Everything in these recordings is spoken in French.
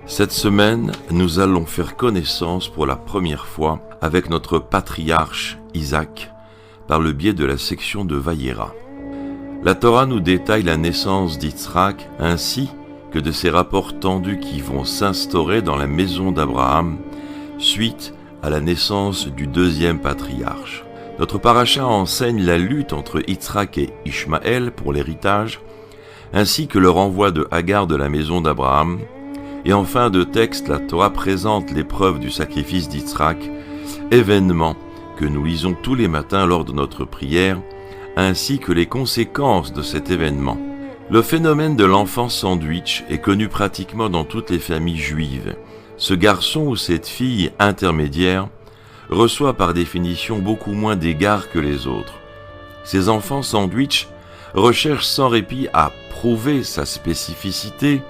Cette semaine, nous allons faire connaissance pour la première fois avec notre patriarche Isaac par le biais de la section de Vayera. La Torah nous détaille la naissance d'Yitzhak ainsi que de ses rapports tendus qui vont s'instaurer dans la maison d'Abraham suite à la naissance du deuxième patriarche. Notre paracha enseigne la lutte entre Yitzhak et Ishmaël pour l'héritage, ainsi que le renvoi de Hagar de la maison d'Abraham. Et en fin de texte, la Torah présente l'épreuve du sacrifice d'Yitzhak, événement que nous lisons tous les matins lors de notre prière, ainsi que les conséquences de cet événement. Le phénomène de l'enfant sandwich est connu pratiquement dans toutes les familles juives. Ce garçon ou cette fille intermédiaire reçoit par définition beaucoup moins d'égards que les autres. Ces enfants sandwich recherchent sans répit à prouver sa spécificité,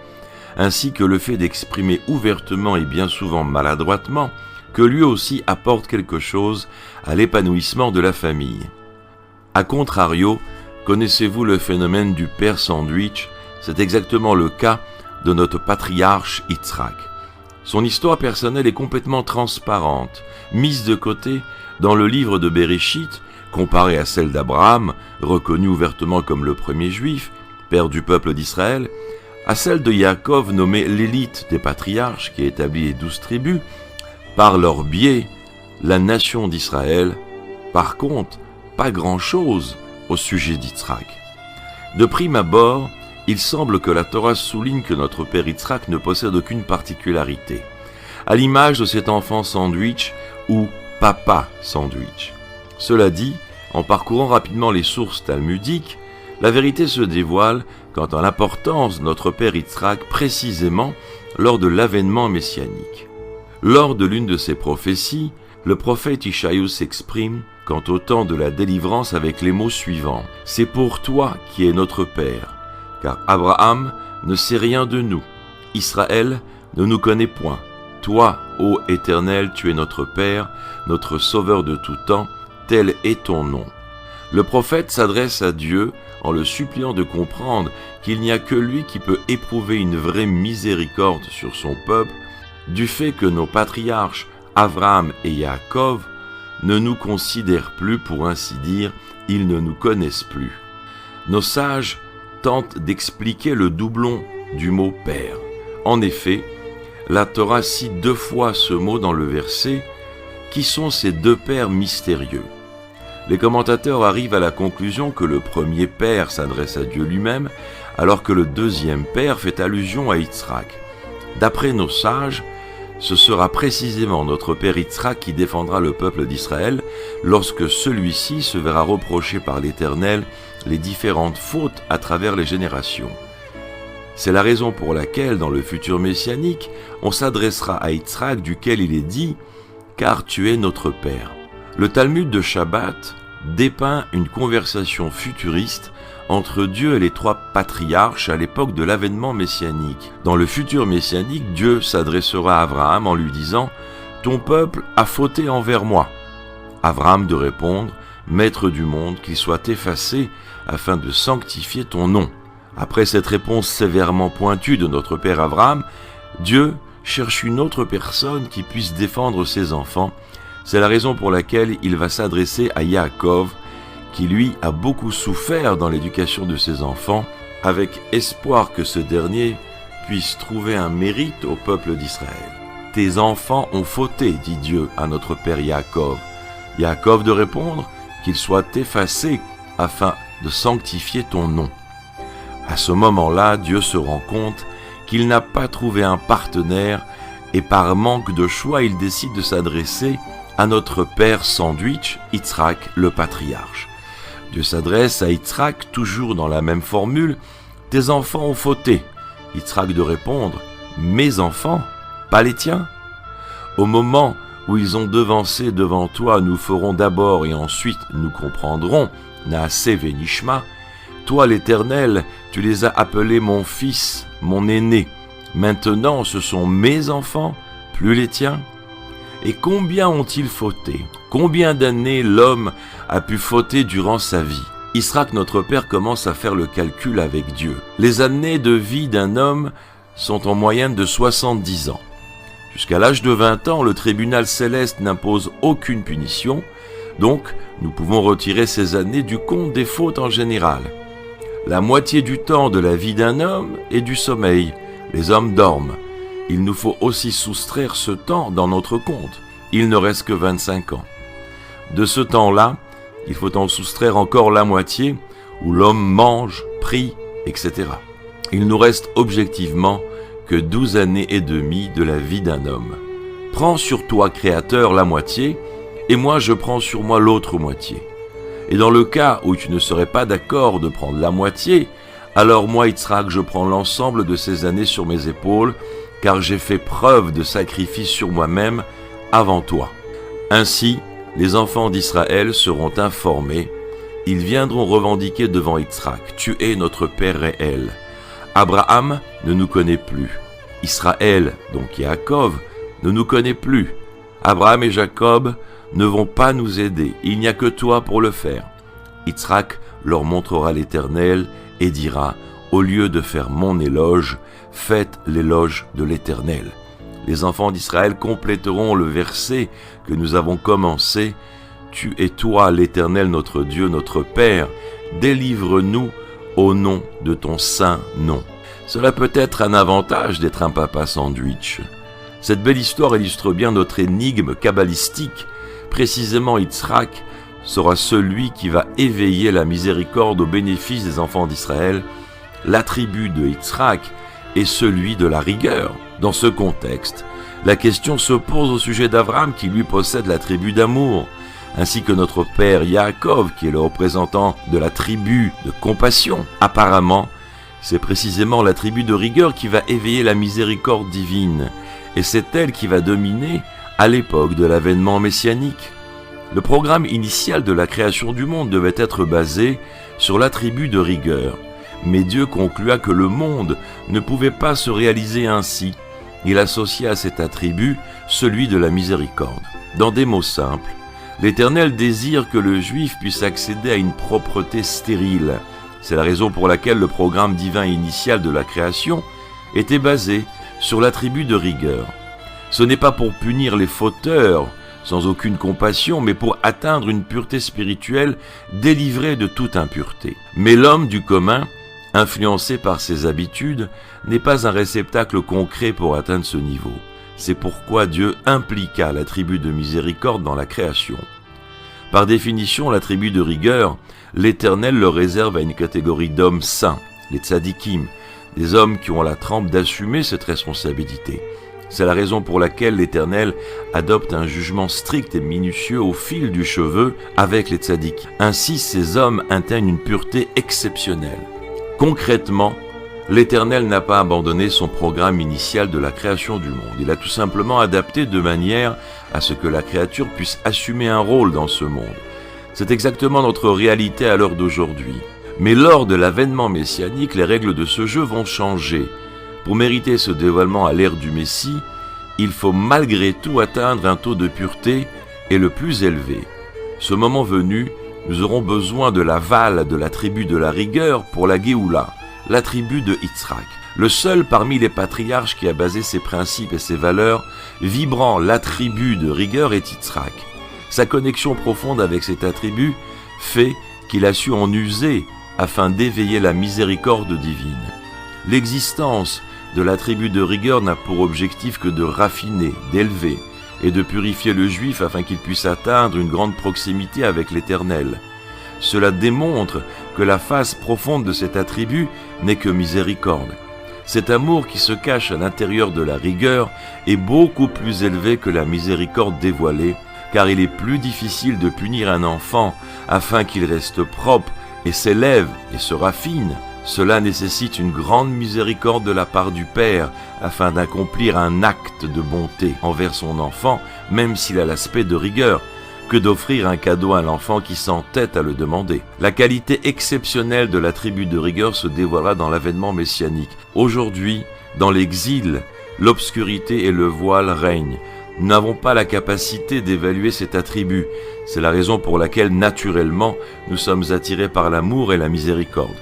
ainsi que le fait d'exprimer ouvertement et bien souvent maladroitement que lui aussi apporte quelque chose à l'épanouissement de la famille. A contrario, connaissez-vous le phénomène du père sandwich? C'est exactement le cas de notre patriarche Yitzhak. Son histoire personnelle est complètement transparente, mise de côté dans le livre de Bereshit, comparée à celle d'Abraham, reconnu ouvertement comme le premier juif, père du peuple d'Israël, à celle de Yaakov nommée l'élite des patriarches qui établit les 12 tribus, par leur biais, la nation d'Israël. Par contre, pas grand-chose au sujet d'Yitzhak. De prime abord, il semble que la Torah souligne que notre père Yitzhak ne possède aucune particularité, à l'image de cet enfant sandwich ou papa sandwich. Cela dit, en parcourant rapidement les sources talmudiques, la vérité se dévoile quant à l'importance de notre père Yitzhak précisément lors de l'avènement messianique. Lors de l'une de ses prophéties, le prophète Ishaïou s'exprime quant au temps de la délivrance avec les mots suivants. « C'est pour toi qui es notre père, car Abraham ne sait rien de nous. Israël ne nous connaît point. Toi, ô Éternel, tu es notre Père, notre Sauveur de tout temps, tel est ton nom. » Le prophète s'adresse à Dieu en le suppliant de comprendre qu'il n'y a que lui qui peut éprouver une vraie miséricorde sur son peuple, du fait que nos patriarches Abraham et Yaakov ne nous considèrent plus, pour ainsi dire, ils ne nous connaissent plus. Nos sages tentent d'expliquer le doublon du mot « père ». En effet, la Torah cite 2 fois ce mot dans le verset. Qui sont ces 2 pères mystérieux? Les commentateurs arrivent à la conclusion que le premier père s'adresse à Dieu lui-même, alors que le deuxième père fait allusion à Yitzhak. D'après nos sages, ce sera précisément notre père Yitzhak qui défendra le peuple d'Israël lorsque celui-ci se verra reprocher par l'Éternel les différentes fautes à travers les générations. C'est la raison pour laquelle, dans le futur messianique, on s'adressera à Yitzhak duquel il est dit « Car tu es notre père ». Le Talmud de Shabbat dépeint une conversation futuriste entre Dieu et les 3 patriarches à l'époque de l'avènement messianique. Dans le futur messianique, Dieu s'adressera à Abraham en lui disant « Ton peuple a fauté envers moi ». Abraham de répondre « Maître du monde, qu'il soit effacé afin de sanctifier ton nom ». Après cette réponse sévèrement pointue de notre père Abraham, Dieu cherche une autre personne qui puisse défendre ses enfants. C'est la raison pour laquelle il va s'adresser à Yaakov, qui lui a beaucoup souffert dans l'éducation de ses enfants, avec espoir que ce dernier puisse trouver un mérite au peuple d'Israël. « Tes enfants ont fauté, dit Dieu à notre père Yaakov. » Yaakov de répondre qu'il soit effacé afin de sanctifier ton nom. À ce moment-là, Dieu se rend compte qu'il n'a pas trouvé un partenaire et par manque de choix, il décide de s'adresser à notre père sandwich, Yitzhak, le patriarche. Dieu s'adresse à Yitzhak toujours dans la même formule « Tes enfants ont fauté ». Yitzhak de répondre « Mes enfants, pas les tiens ». Au moment où ils ont devancé devant toi, nous ferons d'abord et ensuite nous comprendrons, Naaseh Venishma. Toi l'Éternel, tu les as appelés mon fils, mon aîné. Maintenant ce sont mes enfants, plus les tiens. Et combien ont-ils fauté? Combien d'années l'homme a pu fauter durant sa vie? Yitzhak, notre père, commence à faire le calcul avec Dieu. Les années de vie d'un homme sont en moyenne de 70 ans. Jusqu'à l'âge de 20 ans, le tribunal céleste n'impose aucune punition, donc nous pouvons retirer ces années du compte des fautes en général. La moitié du temps de la vie d'un homme est du sommeil. Les hommes dorment. Il nous faut aussi soustraire ce temps dans notre compte. Il ne reste que 25 ans. De ce temps-là, il faut en soustraire encore la moitié, où l'homme mange, prie, etc. Il nous reste objectivement que 12 années et demie de la vie d'un homme. Prends sur toi, Créateur, la moitié, et moi je prends sur moi l'autre moitié. Et dans le cas où tu ne serais pas d'accord de prendre la moitié, alors moi, Yitzhak, je prends l'ensemble de ces années sur mes épaules, car j'ai fait preuve de sacrifice sur moi-même avant toi. Ainsi, les enfants d'Israël seront informés. Ils viendront revendiquer devant Yitzhak: tu es notre père réel. Abraham ne nous connaît plus. Israël, donc Yaakov, ne nous connaît plus. Abraham et Jacob ne vont pas nous aider. Il n'y a que toi pour le faire. Yitzhak leur montrera l'Éternel et dira: au lieu de faire mon éloge, faites l'éloge de l'Éternel. Les enfants d'Israël compléteront le verset que nous avons commencé: tu es toi, l'Éternel, notre Dieu, notre Père, délivre-nous au nom de ton saint nom. Cela peut être un avantage d'être un papa sandwich. Cette belle histoire illustre bien notre énigme kabbalistique. Précisément, Yitzhak sera celui qui va éveiller la miséricorde au bénéfice des enfants d'Israël. L'attribut de Yitzhak est celui de la rigueur. Dans ce contexte, la question se pose au sujet d'Abraham qui lui possède l'attribut d'amour, ainsi que notre père Yaakov qui est le représentant de la tribu de compassion. Apparemment, c'est précisément l'attribut de rigueur qui va éveiller la miséricorde divine, et c'est elle qui va dominer à l'époque de l'avènement messianique. Le programme initial de la création du monde devait être basé sur l'attribut de rigueur, mais Dieu conclua que le monde ne pouvait pas se réaliser ainsi. Il associa à cet attribut celui de la miséricorde. Dans des mots simples, l'Éternel désire que le Juif puisse accéder à une propreté stérile. C'est la raison pour laquelle le programme divin initial de la création était basé sur l'attribut de rigueur. Ce n'est pas pour punir les fauteurs sans aucune compassion, mais pour atteindre une pureté spirituelle délivrée de toute impureté. Mais l'homme du commun, influencé par ses habitudes, n'est pas un réceptacle concret pour atteindre ce niveau. C'est pourquoi Dieu impliqua l'attribut de miséricorde dans la création. Par définition, l'attribut de rigueur, l'Éternel le réserve à une catégorie d'hommes saints, les tzadikim, des hommes qui ont la trempe d'assumer cette responsabilité. C'est la raison pour laquelle l'Éternel adopte un jugement strict et minutieux au fil du cheveu avec les tzadikim. Ainsi, ces hommes atteignent une pureté exceptionnelle. Concrètement, l'Éternel n'a pas abandonné son programme initial de la création du monde. Il a tout simplement adapté de manière à ce que la créature puisse assumer un rôle dans ce monde. C'est exactement notre réalité à l'heure d'aujourd'hui. Mais lors de l'avènement messianique, les règles de ce jeu vont changer. Pour mériter ce dévoilement à l'ère du Messie, il faut malgré tout atteindre un taux de pureté et le plus élevé. Ce moment venu, nous aurons besoin de l'aval de la tribu de la rigueur pour la Géoula, la tribu de Yitzhak. Le seul parmi les patriarches qui a basé ses principes et ses valeurs vibrant l'attribut de rigueur est Yitzhak. Sa connexion profonde avec cet attribut fait qu'il a su en user afin d'éveiller la miséricorde divine. L'existence de l'attribut de rigueur n'a pour objectif que de raffiner, d'élever et de purifier le juif afin qu'il puisse atteindre une grande proximité avec l'Éternel. Cela démontre que la face profonde de cet attribut n'est que miséricorde. Cet amour qui se cache à l'intérieur de la rigueur est beaucoup plus élevé que la miséricorde dévoilée, car il est plus difficile de punir un enfant afin qu'il reste propre et s'élève et se raffine. Cela nécessite une grande miséricorde de la part du Père afin d'accomplir un acte de bonté envers son enfant, même s'il a l'aspect de rigueur, que d'offrir un cadeau à l'enfant qui s'entête à le demander. La qualité exceptionnelle de l'attribut de rigueur se dévoilera dans l'avènement messianique. Aujourd'hui, dans l'exil, l'obscurité et le voile règnent. Nous n'avons pas la capacité d'évaluer cet attribut. C'est la raison pour laquelle, naturellement, nous sommes attirés par l'amour et la miséricorde.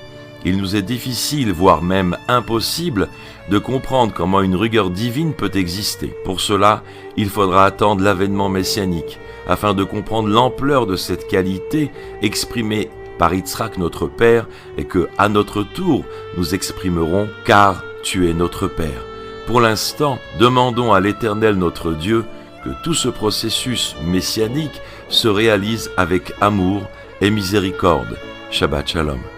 il nous est difficile, voire même impossible, de comprendre comment une rigueur divine peut exister. Pour cela, il faudra attendre l'avènement messianique, afin de comprendre l'ampleur de cette qualité exprimée par Yitzhak notre Père, et que, à notre tour, nous exprimerons « car tu es notre Père ». Pour l'instant, demandons à l'Éternel notre Dieu que tout ce processus messianique se réalise avec amour et miséricorde. Shabbat Shalom.